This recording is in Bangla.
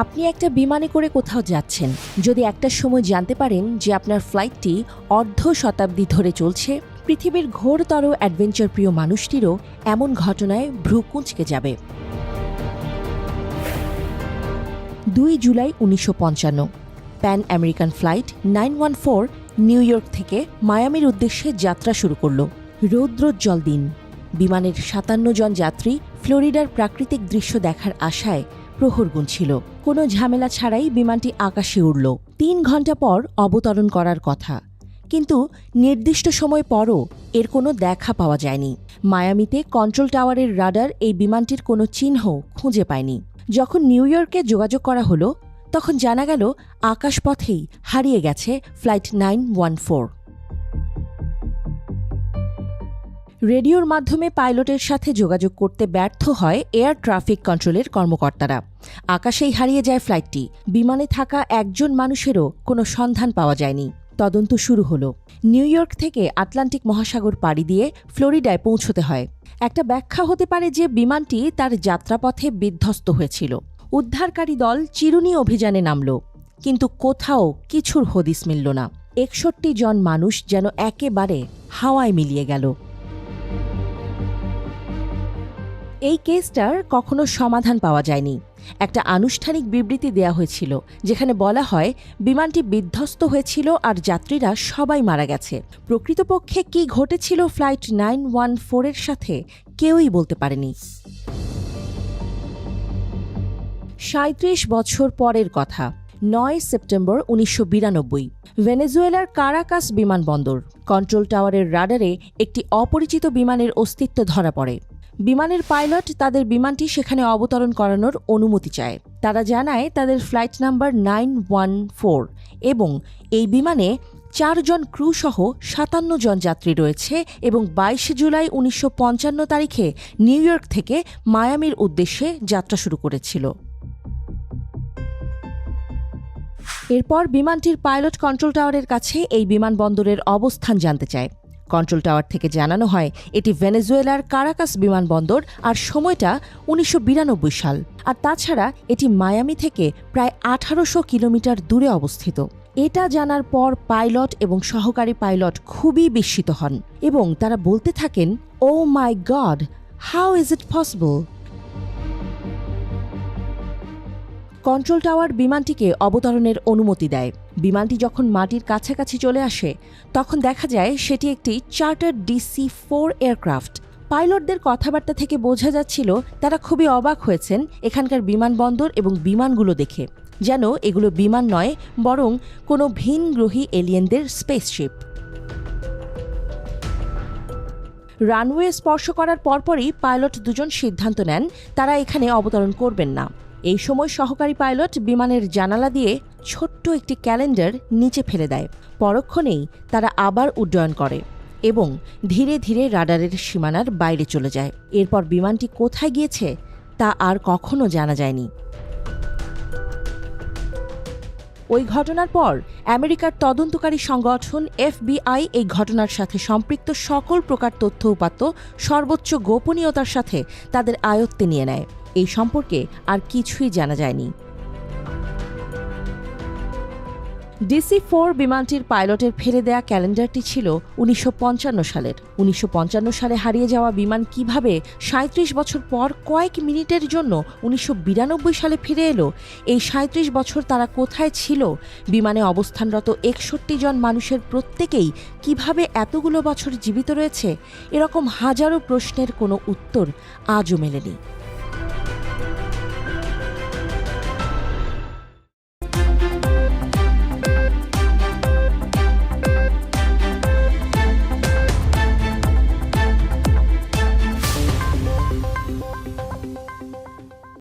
আপনি একটা বিমানে করে কোথাও যাচ্ছেন, যদি একটা সময় জানতে পারেন যে আপনার ফ্লাইটটি অর্ধ শতাব্দী ধরে চলছে, পৃথিবীর ঘোরতর অ্যাডভেঞ্চার প্রিয় মানুষটিরও এমন ঘটনায় ভ্রু কুঁচকে যাবে। 2 July 1955 pan American flight 914 new York থেকে মায়ামির উদ্দেশ্যে যাত্রা শুরু করল। রৌদ্রোজ্জ্বল দিন। বিমানের 57 জন যাত্রী ফ্লোরিডার প্রাকৃতিক দৃশ্য দেখার আশায় প্রহর গুনছিল। কোনো ঝামেলা ছাড়াই বিমানটি আকাশে উড়ল। 3 ঘণ্টা পর অবতরণ করার কথা, কিন্তু নির্দিষ্ট সময় পরও এর কোনো দেখা পাওয়া যায়নি। মায়ামিতে কন্ট্রোল টাওয়ারের রাডার এই বিমানটির কোনো চিহ্ন খুঁজে পায়নি। যখন নিউ ইয়র্কে যোগাযোগ করা হলো, তখন জানা গেল আকাশপথেই হারিয়ে গেছে ফ্লাইট 914। রেডিওর মাধ্যমে পাইলটের সাথে যোগাযোগ করতে ব্যর্থ হয় এয়ার ট্রাফিক কন্ট্রোলের কর্মকর্তারা। আকাশেই হারিয়ে যায় ফ্লাইটটি। বিমানে থাকা একজন মানুষেরও কোনো সন্ধান পাওয়া যায়নি। তদন্ত শুরু হলো। নিউ ইয়র্ক থেকে আটলান্টিক মহাসাগর পাড়ি দিয়ে ফ্লোরিডায় পৌঁছতে হয়। একটা ব্যাখ্যা হতে পারে যে বিমানটি তার যাত্রাপথে বিধ্বস্ত হয়েছিল। উদ্ধারকারী দল চিরুনি অভিযানে নামল, কিন্তু কোথাও কিছুর হদিস মিলল না। 61 জন মানুষ যেন একেবারে হাওয়ায় মিলিয়ে গেল। এই কেসটার কখনো সমাধান পাওয়া যায়নি। একটা আনুষ্ঠানিক বিবৃতি দেয়া হয়েছিল, যেখানে বলা হয় বিমানটি বিধ্বস্ত হয়েছিল আর যাত্রীরা সবাই মারা গেছে। প্রকৃতপক্ষে কি ঘটেছিল ফ্লাইট 914 এর সাথে কেউই বলতে পারেনি। 37 বছর পরের কথা, 9 সেপ্টেম্বর 1992 ভেনেজুয়েলার কারাকাস বিমানবন্দর। কন্ট্রোল টাওয়ারের রাডারে একটি অপরিচিত বিমানের অস্তিত্ব ধরা পড়ে। বিমানের পাইলট তাদের বিমানটি সেখানে অবতরণ করানোর অনুমতি চায়। তারা জানায় তাদের ফ্লাইট নাম্বার 914 এবং এই বিমানে 4 জন ক্রু সহ 57 জন যাত্রী রয়েছে এবং 22 জুলাই 1955 তারিখে নিউ ইয়র্ক থেকে মায়ামির উদ্দেশ্যে যাত্রা শুরু করেছিল। এরপর বিমানটির পাইলট কন্ট্রোল টাওয়ারের কাছে এই বিমানবন্দরের অবস্থান জানতে চায়। কন্ট্রোল টাওয়ার থেকে জানানো হয় এটি ভেনেজুয়েলার কারাকাস বিমানবন্দর আর সময়টা 1992 সাল। আর তাছাড়া এটি মায়ামি থেকে প্রায় 1800 কিলোমিটার দূরে অবস্থিত। এটা জানার পর পাইলট এবং সহকারী পাইলট খুবই বিস্মিত হন এবং তারা বলতে থাকেন, oh my God, how is it possible. Control tower বিমানটিকে অবতরণের অনুমতি দেয়। বিমানটি যখন মাটির কাছাকাছি চলে আসে, তখন দেখা যায় সেটি একটি চার্টার DC-4 এয়ারক্রাফট। পাইলটদের কথাবার্তা থেকে বোঝা যাচ্ছিল তারা খুবই অবাক হয়েছেন এখানকার বিমানবন্দর এবং বিমানগুলো দেখে, যেন এগুলো বিমান নয়, বরং কোনো ভিনগ্রহী এলিয়েনদের স্পেসশিপ। রানওয়ে স্পর্শ করার পরপরই পাইলট দুজন সিদ্ধান্ত নেন তারা এখানে অবতরণ করবেন না। এই সময় সহকারী পাইলট বিমানের জানালা দিয়ে ছোট্ট একটি ক্যালেন্ডার নিচে ফেলে দেয়। পরক্ষণেই তারা আবার উড্ডয়ন করে এবং ধীরে ধীরে রাডারের সীমানার বাইরে চলে যায়। এরপর বিমানটি কোথায় গিয়েছে তা আর কখনো জানা যায়নি। ওই ঘটনার পর আমেরিকার তদন্তকারী সংগঠন FBI এই ঘটনার সাথে সম্পৃক্ত সকল প্রকার তথ্য উপাত্ত সর্বোচ্চ গোপনীয়তার সাথে তাদের আয়ত্তে নিয়ে নেয়। এই সম্পর্কে আর কিছুই জানা যায়নি। DC-4 বিমানটির পাইলটের ফেলে দেয়া ক্যালেন্ডারটি ছিল 1955 সালের। 1955 সালে হারিয়ে যাওয়া বিমান কিভাবে 37 বছর পর কয়েক মিনিটের জন্য 1992 সালে ফিরে এলো? এই 37 বছর তারা কোথায় ছিল? বিমানে অবস্থানরত 61 জন মানুষের প্রত্যেকেই কিভাবে এতগুলো বছর জীবিত রয়েছে? এরকম হাজারো প্রশ্নের কোনো উত্তর আজও মেলেনি।